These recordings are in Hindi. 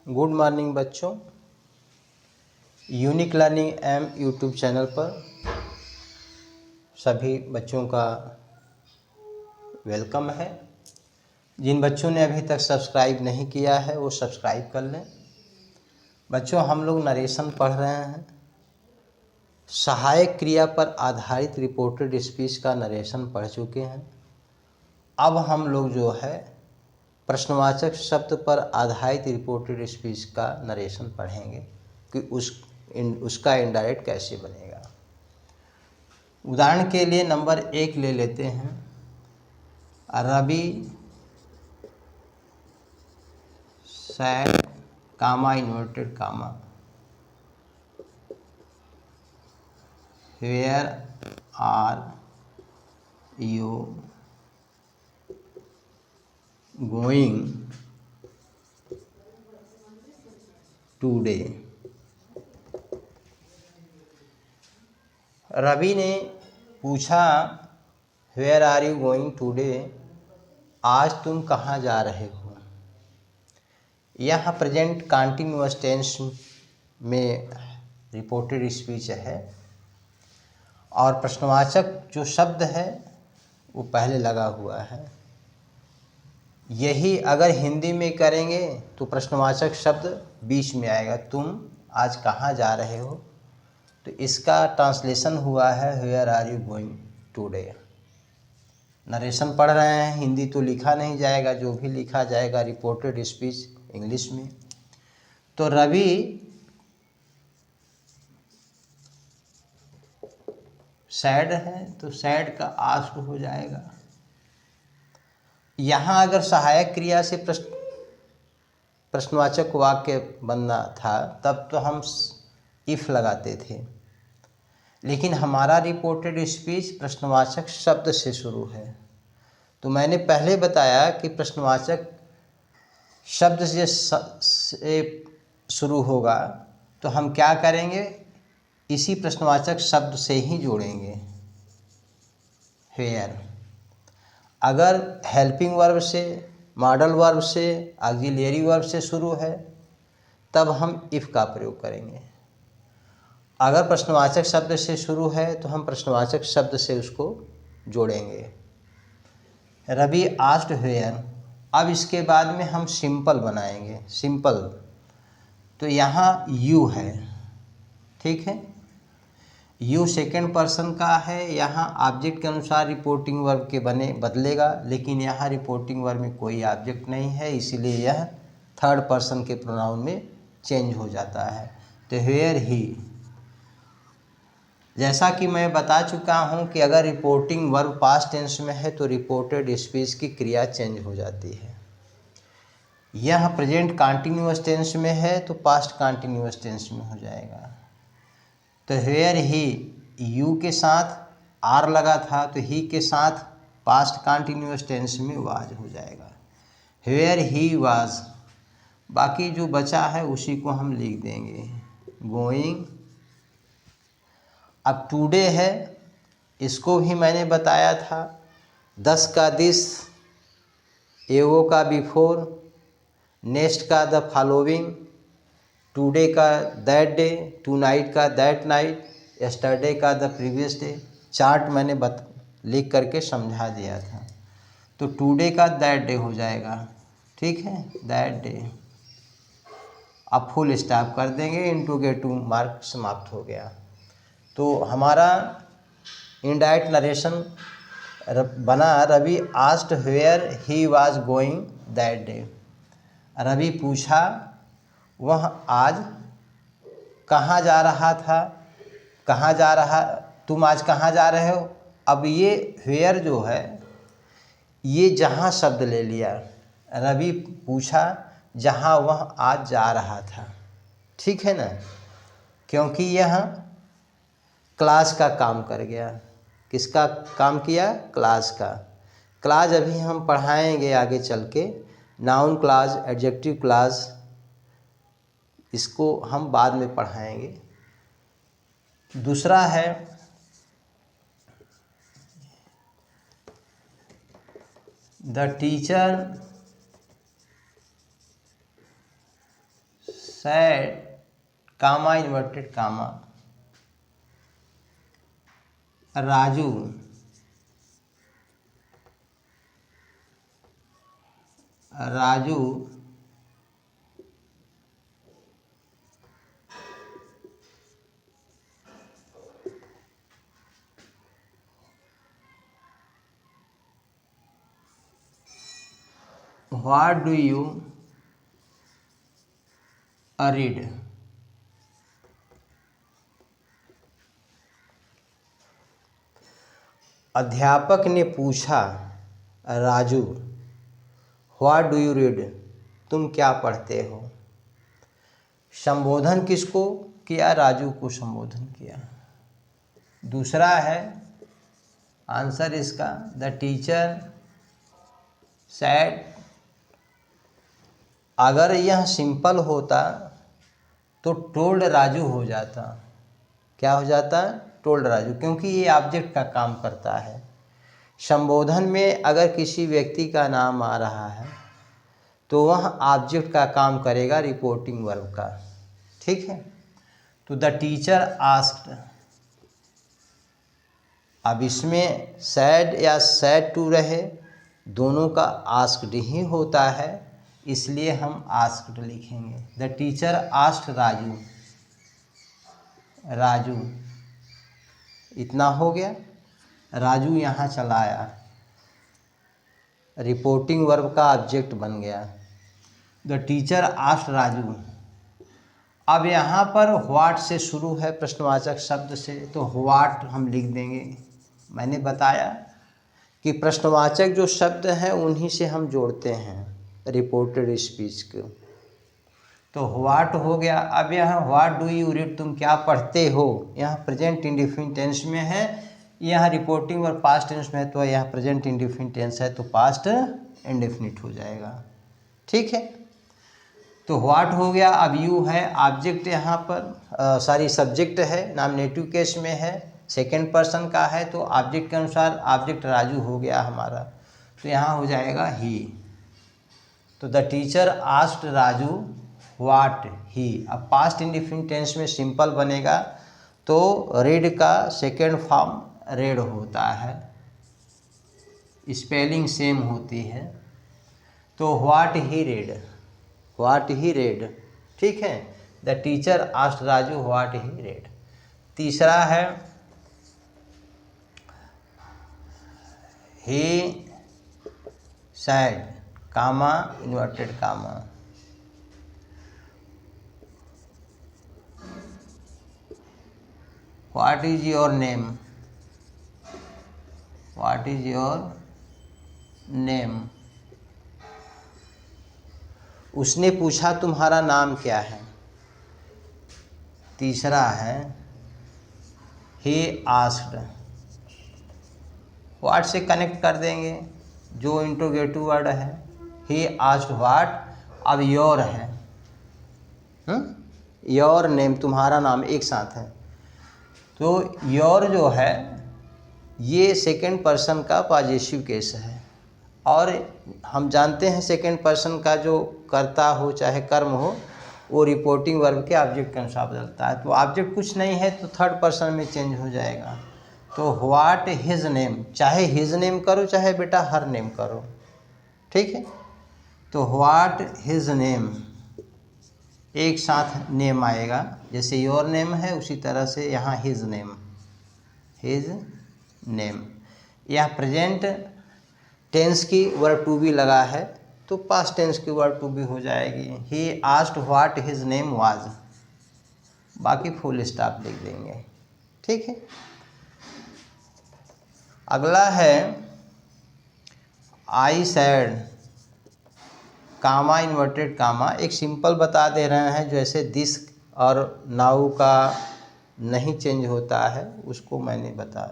गुड मॉर्निंग बच्चों। Unique learning M YouTube channel पर सभी बच्चों का वेलकम है। जिन बच्चों ने अभी तक सब्सक्राइब नहीं किया है वो सब्सक्राइब कर लें। बच्चों, हम लोग नरेशन पढ़ रहे हैं। सहायक क्रिया पर आधारित रिपोर्टेड स्पीच का नरेशन पढ़ चुके हैं। अब हम लोग जो है प्रश्नवाचक शब्द पर आधारित रिपोर्टेड स्पीच का नरेशन पढ़ेंगे कि उसका इनडायरेक्ट कैसे बनेगा। उदाहरण के लिए नंबर 1 ले लेते हैं। Ravi said comma inverted comma where are you going today. Ravi ने पूछा where are you going today, आज तुम कहाँ जा रहे हो। यह प्रेजेंट कंटिन्यूअस टेंस में रिपोर्टेड स्पीच है और प्रश्नवाचक जो शब्द है वो पहले लगा हुआ है। यही अगर हिंदी में करेंगे तो प्रश्नवाचक शब्द बीच में आएगा, तुम आज कहाँ जा रहे हो। तो इसका ट्रांसलेशन हुआ है where are you going today. Narration पढ़ रहे हैं, हिंदी तो लिखा नहीं जाएगा, जो भी लिखा जाएगा रिपोर्टेड स्पीच इंग्लिश में। तो रवि सैड है तो सैड का आस्क्ड हो जाएगा। यहाँ अगर सहायक क्रिया से प्रश्नवाचक वाक्य बनना था तब तो हम इफ लगाते थे, लेकिन हमारा रिपोर्टेड स्पीच प्रश्नवाचक शब्द से शुरू है। तो मैंने पहले बताया कि प्रश्नवाचक शब्द से शुरू होगा तो हम क्या करेंगे, इसी प्रश्नवाचक शब्द से ही जोड़ेंगे वेयर। अगर हेल्पिंग वर्ब से, मॉडल वर्ब से, ऑक्सिलरी वर्ब से शुरू है तब हम इफ़ का प्रयोग करेंगे। अगर प्रश्नवाचक शब्द से शुरू है तो हम प्रश्नवाचक शब्द से उसको जोड़ेंगे। Ravi asked where. अब इसके बाद में हम सिंपल बनाएंगे। सिंपल तो यहाँ यू है, ठीक है। यू सेकेंड पर्सन का है, यहाँ ऑब्जेक्ट के अनुसार रिपोर्टिंग वर्ब के बदलेगा, लेकिन यहाँ रिपोर्टिंग वर्ब में कोई ऑब्जेक्ट नहीं है, इसीलिए यह थर्ड पर्सन के प्रोनाउन में चेंज हो जाता है। तो वेयर ही, जैसा कि मैं बता चुका हूँ कि अगर रिपोर्टिंग वर्ब पास्ट टेंस में है तो रिपोर्टेड स्पीच की क्रिया चेंज हो जाती है। यह प्रेजेंट कंटिन्यूअस टेंस में है तो पास्ट कंटिन्यूअस टेंस में हो जाएगा। तो वेयर ही, यू के साथ आर लगा था तो ही के साथ पास्ट कंटिन्यूअस टेंस में वाज हो जाएगा, वेयर ही वाज। बाकी जो बचा है उसी को हम लिख देंगे गोइंग। अब टुडे है, इसको भी मैंने बताया था, 10 का दिस, एगो का बिफोर, नेक्स्ट का द फॉलोइंग, टुडे का दैट डे, टू नाइट का दैट नाइट, यस्टरडे का द प्रीवियस डे। चार्ट मैंने लिख करके समझा दिया था। तो टुडे का दैट डे हो जाएगा, ठीक है, दैट डे। अब फुल स्टॉप कर देंगे, इनटू के टू मार्क समाप्त हो गया। तो हमारा इनडायरेक्ट नरेशन बना Ravi asked where he was going that day. Ravi पूछा वह आज कहाँ जा रहा था, कहाँ जा रहा, तुम आज कहाँ जा रहे हो। अब ये वेयर जो है ये जहाँ शब्द ले लिया, रवि पूछा जहाँ वह आज जा रहा था, ठीक है ना, क्योंकि यह क्लास का काम कर गया। किसका काम किया, क्लास का। क्लास अभी हम पढ़ाएंगे आगे चल के, नाउन क्लास, एडजेक्टिव क्लास, इसको हम बाद में पढ़ाएंगे। दूसरा है the teacher said comma inverted comma Raju Raju what do you read? अध्यापक ने पूछा, Raju what do you read? तुम क्या पढ़ते हो? संबोधन किसको किया? राजू को संबोधन किया। दूसरा है आंसर इसका, द टीचर सैड। अगर यह सिंपल होता तो टोल्ड राजू हो जाता। क्या हो जाता? टोल्ड राजू, क्योंकि ये ऑब्जेक्ट का काम करता है। संबोधन में अगर किसी व्यक्ति का नाम आ रहा है तो वह ऑब्जेक्ट का काम करेगा, रिपोर्टिंग वर्ब का। ठीक है, तो द टीचर आस्क्ड। अब इसमें सैड या सैड टू रहे, दोनों का आस्क्ड ही होता है, इसलिए हम आस्क्ड लिखेंगे। The teacher asked Raju, Raju इतना हो गया। राजू यहाँ चला आया, रिपोर्टिंग वर्ब का ऑब्जेक्ट बन गया। The teacher asked Raju. अब यहाँ पर व्हाट से शुरू है, प्रश्नवाचक शब्द से, तो व्हाट हम लिख देंगे। मैंने बताया कि प्रश्नवाचक जो शब्द हैं उन्हीं से हम जोड़ते हैं रिपोर्टेड स्पीच को। तो व्हाट हो गया। अब यहाँ व्हाट डू यू रीड? तुम क्या पढ़ते हो? यहाँ प्रेजेंट इंडेफिनिट टेंस में है, यहाँ रिपोर्टिंग और पास्ट टेंस में है, तो यहाँ प्रेजेंट इंडेफिनिट टेंस है तो पास्ट इंडेफिनिट हो जाएगा। ठीक है, तो व्हाट हो गया। अब यू है ऑब्जेक्ट, यहाँ पर सब्जेक्ट है, नॉमिनेटिव केस में है, सेकेंड पर्सन का है, तो ऑब्जेक्ट के अनुसार ऑब्जेक्ट राजू हो गया हमारा, तो यहाँ हो जाएगा ही। तो the teacher asked Raju what ही। अब पास्ट इंडेफिनिट टेंस में सिंपल बनेगा तो रीड का सेकेंड फॉर्म रेड होता है, स्पेलिंग सेम होती है, तो what he read, what he read. ठीक है, the teacher asked Raju what he read. तीसरा है he said comma inverted comma what is your name, what is your name. उसने पूछा तुम्हारा नाम क्या है। तीसरा है ही आस्क्ड, व्हाट से कनेक्ट कर देंगे जो इंट्रोगेटिव वर्ड है, ही आस्क्ड व्हाट। अब योर है, योर नेम तुम्हारा नाम एक साथ है, तो योर जो है ये सेकेंड पर्सन का पॉजिटिव केस है, और हम जानते हैं सेकेंड पर्सन का जो कर्ता हो चाहे कर्म हो वो रिपोर्टिंग वर्ब के ऑब्जेक्ट के अनुसार बदलता है। तो ऑब्जेक्ट कुछ नहीं है तो थर्ड पर्सन में चेंज हो जाएगा। तो व्हाट हिज नेम, चाहे हिज नेम करो चाहे बेटा हर नेम करो। ठीक है, तो व्हाट हिज नेम, एक साथ नेम आएगा, जैसे योर नेम है उसी तरह से यहाँ हिज नेम, हिज नेम। यह प्रेजेंट टेंस की वर्ब टू बी लगा है तो पास्ट टेंस की वर्ब टू बी हो जाएगी। ही asked what his name was, बाकी फुल स्टॉप लिख देंगे। ठीक है, अगला है आई सैड कामा इन्वर्टेड कामा। एक सिंपल बता दे रहे हैं, जैसे दिस और नाउ का नहीं चेंज होता है उसको मैंने बता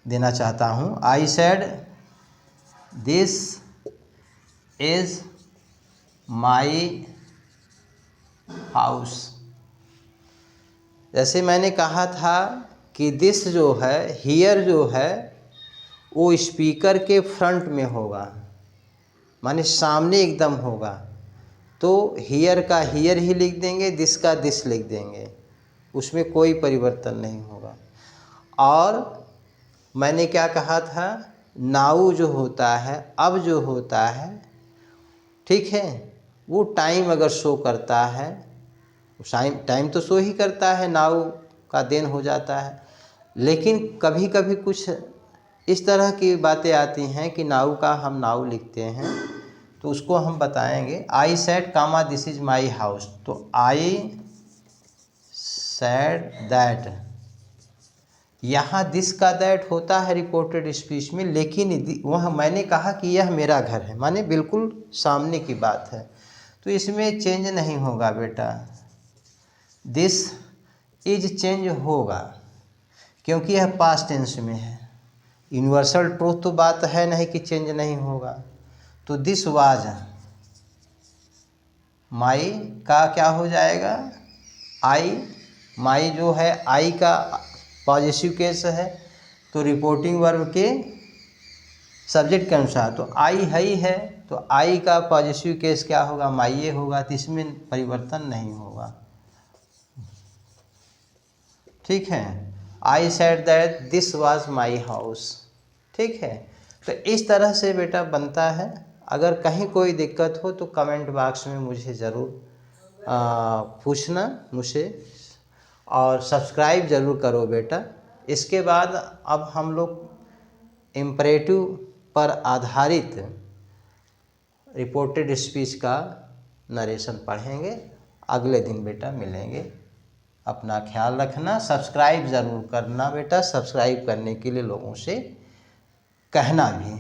देना चाहता हूँ। आई sad this is my house. जैसे मैंने कहा था कि दिस जो है, हियर जो है वो स्पीकर के फ्रंट में होगा, माने सामने एकदम होगा, तो हियर का हियर ही लिख देंगे, दिस का दिस लिख देंगे, उसमें कोई परिवर्तन नहीं होगा। और मैंने क्या कहा था, नाउ जो होता है, अब जो होता है, ठीक है, वो टाइम अगर शो करता है, टाइम तो शो ही करता है, नाउ का देन हो जाता है। लेकिन कभी कभी कुछ इस तरह की बातें आती हैं कि नाउ का हम नाउ लिखते हैं, तो उसको हम बताएंगे। I said comma this is my house, तो आई सेड दैट, यहाँ दिस का दैट होता है रिपोर्टेड स्पीच में, लेकिन वह मैंने कहा कि यह मेरा घर है, माने बिल्कुल सामने की बात है, तो इसमें चेंज नहीं होगा बेटा। दिस इज चेंज होगा क्योंकि यह पास्ट टेंस में है। यूनिवर्सल ट्रूथ तो बात है नहीं कि चेंज नहीं होगा। तो दिस वाज, माई का क्या हो जाएगा, आई, माई जो है आई का पॉजिटिव केस है, तो रिपोर्टिंग वर्ब के सब्जेक्ट के अनुसार तो आई ही है, तो आई का पॉजिटिव केस क्या होगा, माइये होगा, तो इसमें परिवर्तन नहीं होगा। ठीक है, आई said that this was my house. ठीक है, तो इस तरह से बेटा बनता है। अगर कहीं कोई दिक्कत हो तो कमेंट बॉक्स में मुझे ज़रूर पूछना मुझसे, और सब्सक्राइब ज़रूर करो बेटा। इसके बाद अब हम लोग इम्परेटिव पर आधारित रिपोर्टेड स्पीच का नरेशन पढ़ेंगे। अगले दिन बेटा मिलेंगे। अपना ख्याल रखना, सब्सक्राइब ज़रूर करना बेटा, सब्सक्राइब करने के लिए लोगों से कहना भी।